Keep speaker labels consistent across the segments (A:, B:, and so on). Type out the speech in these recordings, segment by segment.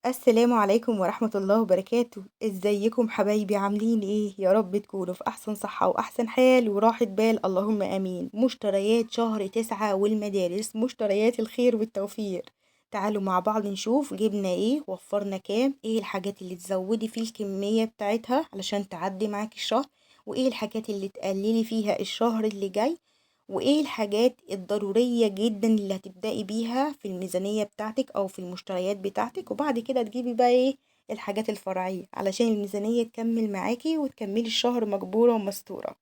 A: السلام عليكم ورحمة الله وبركاته. ازيكم حبايبي؟ عاملين ايه؟ يا رب تكونوا في احسن صحة واحسن حال وراحة بال، اللهم امين. مشتريات شهر 9 والمدارس، مشتريات الخير والتوفير. تعالوا مع بعض نشوف جبنا ايه، وفرنا كام، ايه الحاجات اللي تزودي فيه الكمية بتاعتها علشان تعدي معاك الشهر، وايه الحاجات اللي تقللي فيها الشهر اللي جاي، وايه الحاجات الضرورية جدا اللي هتبدأي بيها في الميزانية بتاعتك او في المشتريات بتاعتك، وبعد كده تجيبي بقى ايه الحاجات الفرعية علشان الميزانية تكمل معاكي وتكملي الشهر مجبورة ومستورة.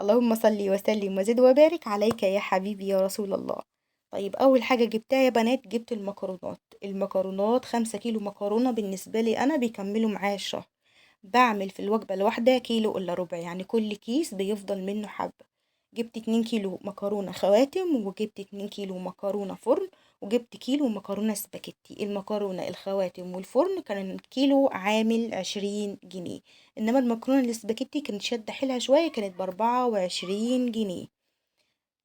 A: اللهم صل وسلم وزد وبارك عليك يا حبيبي يا رسول الله. طيب اول حاجة جبتها يا بنات، جبت المكرونات 5 كيلو مكرونة، بالنسبة لي انا بيكملوا معايا الشهر. بعمل في الوجبة الواحدة كيلو إلا ربع، يعني كل كيس بيفضل منه حبة. جبت 2 كيلو مكرونة خواتم، وجبت 2 كيلو مكرونة فرن، وجبت كيلو مكرونة سباكيتي. المكرونة الخواتم والفرن كان الكيلو عامل 20 جنيه، إنما المكرونة السباكيتي كانت شادة حيلها شوية، كانت ب24 جنيه.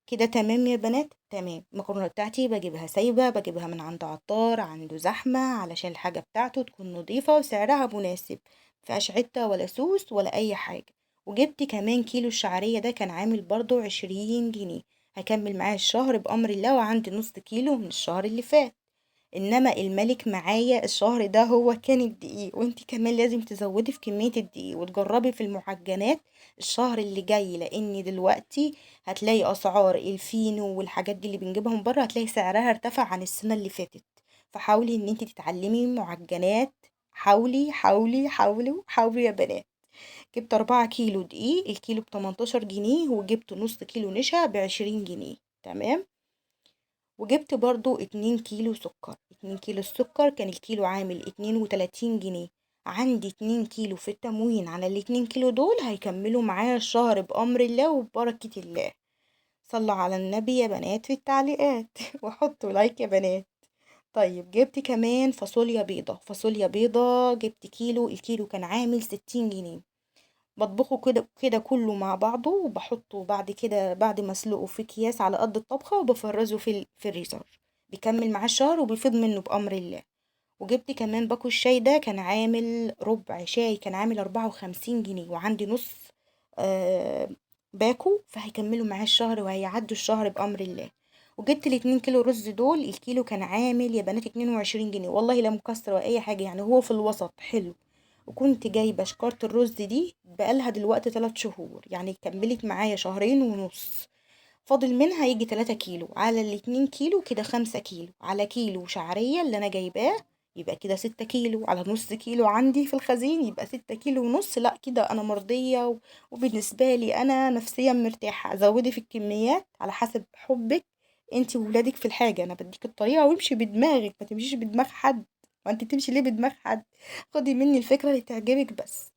A: كده تمام يا بنات؟ تمام. المكرونة بتاعتي بجيبها سايبة، بجيبها من عند عطار عنده زحمة علشان الحاجة بتاعته تكون نظيفة وسعرها مناسب، مفيهاش عتة ولا سوس ولا أي حاجة. وجبت كمان كيلو الشعرية، ده كان عامل برضو 20 جنيه. هكمل معايا الشهر بأمر الله، وعندي نص كيلو من الشهر اللي فات. انما الملك معايا الشهر ده هو كان الدقيق، وانتي كمان لازم تزودي في كمية الدقيق وتجربي في المعجنات الشهر اللي جاي، لان دلوقتي هتلاقي اسعار الفينو والحاجات دي اللي بنجيبها من بره هتلاقي سعرها ارتفع عن السنة اللي فاتت. فحاولي ان انتي تتعلمي معجنات. حاولي حاولي حاولي حاولي يا بنات. جبت 4 كيلو دقيق، الكيلو ب18 جنيه، وجبت نص كيلو نشا ب20 جنيه. تمام. وجبت برضو 2 كيلو سكر. 2 كيلو السكر كان الكيلو عامل 32 جنيه. عندي 2 كيلو في التموين على ال2 كيلو دول، هيكملوا معايا الشهر بأمر الله وببركة الله. صلوا على النبي يا بنات في التعليقات وحطوا لايك يا بنات. طيب جبت كمان فاصوليا بيضة، جبت كيلو، الكيلو كان عامل 60 جنيه. بطبخه كده كده كله مع بعضه، وبحطه بعد كده بعد ما اسلقه في اكياس على قد الطبخة، وبفرزه في الفريزر. بيكمل معاه الشهر وبيفيض منه بأمر الله. وجبت كمان باكو الشاي، ده كان عامل ربع شاي، كان عامل 54 جنيه، وعندي نص آه باكو، فهيكملوا معاه الشهر وهيعدوا الشهر بأمر الله. وجبت ال2 كيلو رز دول، الكيلو كان عامل يا بنات 22 جنيه، والله لا مكسر ولا أي حاجة، يعني هو في الوسط حلو. وكنت جايبة شكارة الرز دي بقالها دلوقتي 3 شهور، يعني كملت معايا شهرين ونص. فاضل منها يجي 3 كيلو على ال2 كيلو، كده 5 كيلو على كيلو شعرية اللي أنا جايباه، يبقى كده 6 كيلو على نص كيلو عندي في الخزين، يبقى 6 كيلو ونص. لا كده أنا مرضية وبالنسبة لي أنا نفسيا مرتاحة. زودي في الكميات على حسب حبك انتي وولادك في الحاجة، أنا بديك الطريقة وامشي بدماغك، ما تمشيش بدماغ حد. وانت تمشي ليه بدماغ حد؟ خدي مني الفكرة اللي تعجبك بس.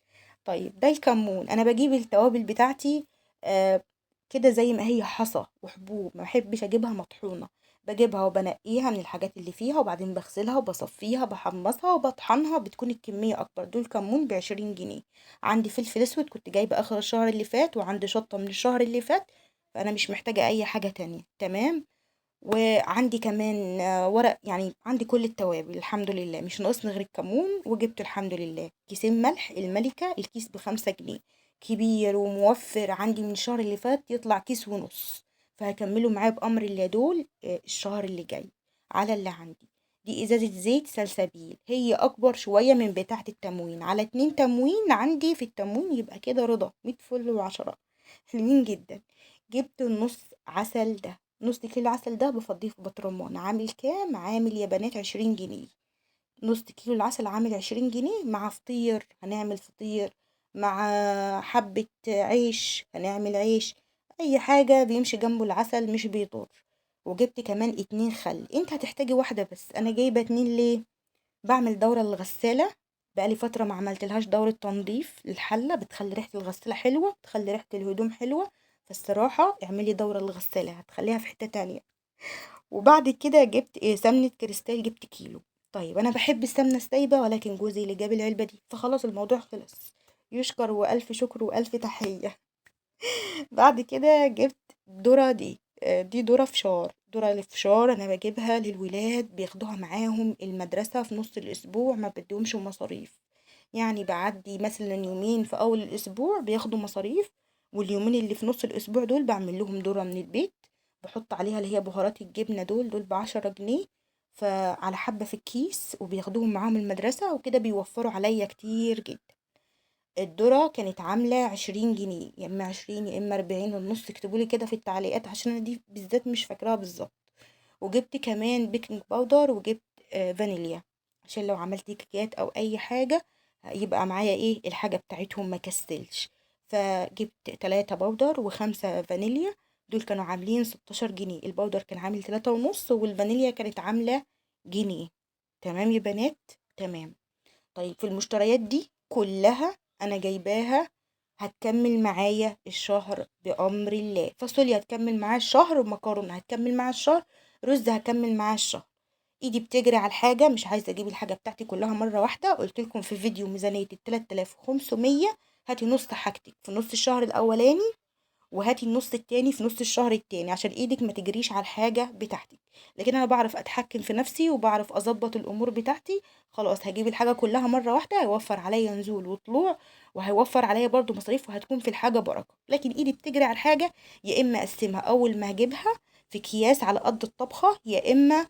A: طيب ده الكمون، انا بجيب التوابل بتاعتي آه كده زي ما هي، حصى وحبوب، ما بحبش اجيبها مطحونة. بجيبها وبنقيها من الحاجات اللي فيها، وبعدين بغسلها وبصفيها بحمصها وبطحنها، بتكون الكمية اكبر. دول كمون ب20 جنيه. عندي فلفل اسود كنت جايبة اخر الشهر اللي فات، وعندي شطة من الشهر اللي فات، فانا مش محتاجة اي حاجة تانية. تمام. وعندي كمان ورق، يعني عندي كل التوابل الحمد لله، مش ناقصني غير الكمون. وجبت الحمد لله كيسين ملح الملكة، الكيس ب5 جنيه، كبير وموفر. عندي من الشهر اللي فات يطلع كيس ونص، فهكمله معايا بأمر الله دول الشهر اللي جاي على اللي عندي. دي ازازة زيت سلسبيل، هي اكبر شوية من بتاعة التموين، على 2 تموين عندي في التموين، يبقى كده رضا 100 فل و10. حلوين جدا. جبت نص عسل، ده نص كيلو عسل، ده بفضيه في بطرمان. عامل كام؟ عامل يا بنات 20 جنيه. نص كيلو العسل عامل 20 جنيه، مع فطير هنعمل فطير، مع حبة عيش هنعمل عيش، أي حاجة بيمشي جنبه العسل مش بيضر. وجبت كمان 2 خل، انت هتحتاجي واحدة بس، انا جايبة 2 ليه؟ بعمل دورة للغسالة، بقالي فترة ما عملتلهاش دورة تنظيف للحلة، بتخلي ريحة الغسالة حلوة، بتخلي ريحة الهدوم حلوة. فالصراحة اعملي دورة للغسالة هتخليها في حتة تانية. وبعد كده جبت سمنة كريستال، جبت كيلو. طيب انا بحب السمنة السايبة، ولكن جوزي اللي جاب العلبة دي، فخلاص الموضوع خلص. يشكر والف شكر والف تحية. بعد كده جبت ذرة، دي ذرة فشار. ذرة الفشار انا بجيبها للولاد بياخدوها معاهم المدرسة في نص الاسبوع، ما بديهمش مصاريف. يعني بعدي مثلا يومين في اول الاسبوع بياخدوا مصاريف، واليومين اللي في نص الاسبوع دول بعمل لهم ذرة من البيت. بحط عليها اللي هي بهارات الجبنة، دول ب10 جنيه، فعلى حبة في الكيس، وبياخدوهم معاهم المدرسة وكده بيوفروا عليا كتير جدا. الذرة كانت عاملة 20 جنيه، يا اما 20 يا اما 40 ونص، اكتبولي كده في التعليقات عشان انا دي بالذات مش فاكراها بالظبط. وجبت كمان بيكنج باودر، وجبت فانيليا، عشان لو عملت كيكات او اي حاجة يبقى معايا ايه الحاجة بتاعتهم ما كسلش. فجبت 3 بودر و5 فانيليا، دول كانوا عاملين 16 جنيه. البودر كان عامل 3 ونص، والفانيليا كانت عاملة جنيه. تمام يا بنات؟ تمام. طيب في المشتريات دي كلها انا جايباها هتكمل معايا الشهر بأمر الله. فاصوليا هتكمل معايا الشهر، ومكرونة هتكمل معايا الشهر، رز هكمل معايا الشهر. ايدي بتجري على الحاجة، مش عايزة اجيب الحاجة بتاعتي كلها مرة واحدة. قلت لكم في فيديو ميزانية 3500، هاتي نص حاجتك في نص الشهر الاولاني، وهاتي النص التاني في نص الشهر التاني، عشان ايدك ما تجريش على الحاجة بتاعتك. لكن انا بعرف اتحكم في نفسي وبعرف اظبط الامور بتاعتي. خلاص هجيب الحاجة كلها مرة واحدة، هيوفر عليا نزول وطلوع، وهيوفر عليا برضو مصاريف، وهتكون في الحاجة بركة. لكن ايدي بتجري على الحاجة، يا اما اقسمها اول ما هجيبها في اكياس على قد الطبخة، يا اما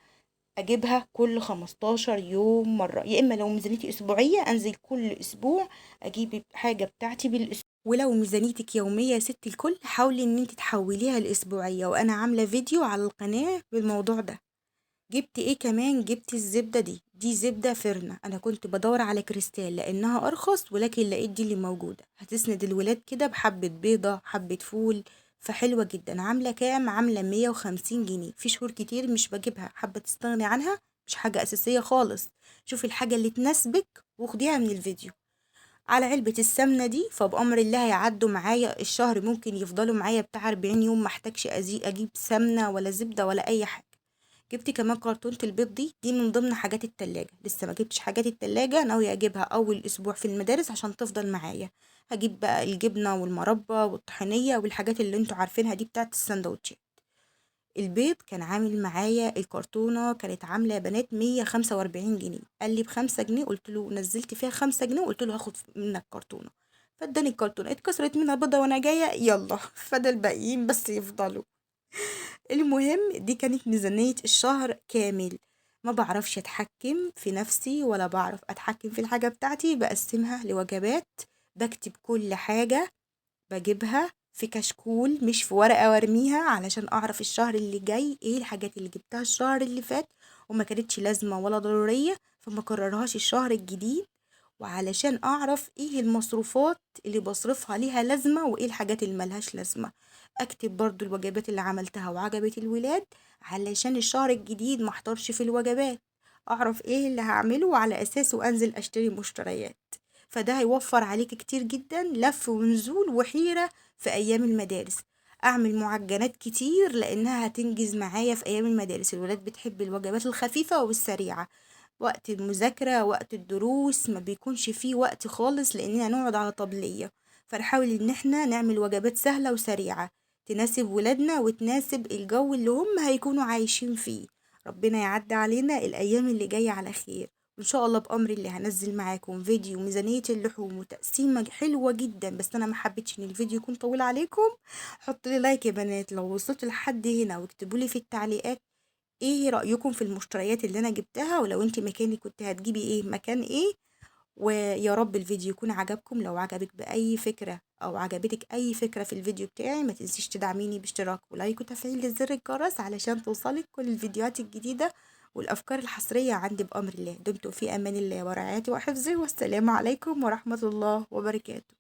A: اجيبها كل 15 يوم مرة، يا اما لو ميزانيتي اسبوعية انزل كل اسبوع اجيب حاجة بتاعتي بالاسبوع. ولو ميزانيتك يومية يا ست الكل، حاولي ان انت تحوليها لاسبوعية، وانا عاملة فيديو على القناة بالموضوع ده. جبت ايه كمان؟ جبت الزبدة دي زبدة فرنة. انا كنت بدور على كريستال لانها ارخص، ولكن لقيت دي اللي موجودة، هتسند الولاد كده بحبة بيضة حبة فول. فحلوة جدا. عاملة كام؟ عاملة 150 جنيه. في شهور كتير مش بجيبها، حابة تستغني عنها، مش حاجة اساسية خالص. شوفي الحاجة اللي تناسبك وخديها من الفيديو. على علبة السمنة دي، فبأمر الله هيعدوا معايا الشهر، ممكن يفضلوا معايا بتاع 40 يوم، محتاجش أجيب سمنة ولا زبدة ولا أي حاجة. جبت كمان كرتونة البيض، دي من ضمن حاجات التلاجة. لسه ما جبتش حاجات التلاجة، ناوية أجيبها أول أسبوع في المدارس عشان تفضل معايا. هجيب بقى الجبنة والمربى والطحينية والحاجات اللي انتوا عارفينها دي بتاعت السندوتشات. البيض كان عامل معايا الكرتونة كانت عاملة يا بنات 145 جنيه. قال لي ب5 جنيه، قلت له نزلت فيها 5 جنيه، وقلت له هاخد منك كرتونة. فاداني الكرتونة، اتكسرت منها بيضة وانا جاية، يلا فضل الباقيين بس يفضلوا. المهم دي كانت ميزانية الشهر كامل. ما بعرفش اتحكم في نفسي ولا بعرف اتحكم في الحاجة بتاعتي، بقسمها لوجبات، بكتب كل حاجة بجيبها في كشكول مش في ورقة وارميها، علشان اعرف الشهر اللي جاي ايه الحاجات اللي جبتها الشهر اللي فات وما كانتش لازمة ولا ضرورية، فما كررهاش الشهر الجديد. وعلشان اعرف ايه المصروفات اللي بصرفها ليها لازمة، وايه الحاجات اللي ملهاش لازمة. اكتب برضو الوجبات اللي عملتها وعجبت الولاد، علشان الشهر الجديد ما احتارش في الوجبات، اعرف ايه اللي هعمله وعلى اساسه انزل اشتري مشتريات. فده هيوفر عليك كتير جدا لف ونزول وحيرة في ايام المدارس. اعمل معجنات كتير لانها هتنجز معايا في ايام المدارس. الولاد بتحب الوجبات الخفيفة والسريعة. وقت المذاكرة وقت الدروس ما بيكونش فيه وقت خالص لاننا نقعد على طبلية. فنحاول ان احنا نعمل وجبات سهلة وسريعة تناسب ولادنا وتناسب الجو اللي هم هيكونوا عايشين فيه. ربنا يعدي علينا الايام اللي جاية على خير. وان شاء الله بامر الله هنزل معاكم فيديو ميزانية اللحوم وتقسيمة حلوة جدا، بس انا ما حبيتش ان الفيديو يكون طويل عليكم. حطوا لي لايك يا بنات لو وصلتوا لحد هنا، واكتبوا لي في التعليقات ايه رأيكم في المشتريات اللي انا جبتها، ولو انت مكاني كنت هتجيبي ايه مكان ايه. ويا رب الفيديو يكون عجبكم. لو عجبك بأي فكرة أو عجبتك أي فكرة في الفيديو بتاعي، ما تنسيش تدعميني باشتراك ولايك وتفعيل زر الجرس علشان توصلك كل الفيديوهات الجديدة والأفكار الحصرية عندي بأمر الله. دمتم في أمان الله ورعايته وحفظه، والسلام عليكم ورحمة الله وبركاته.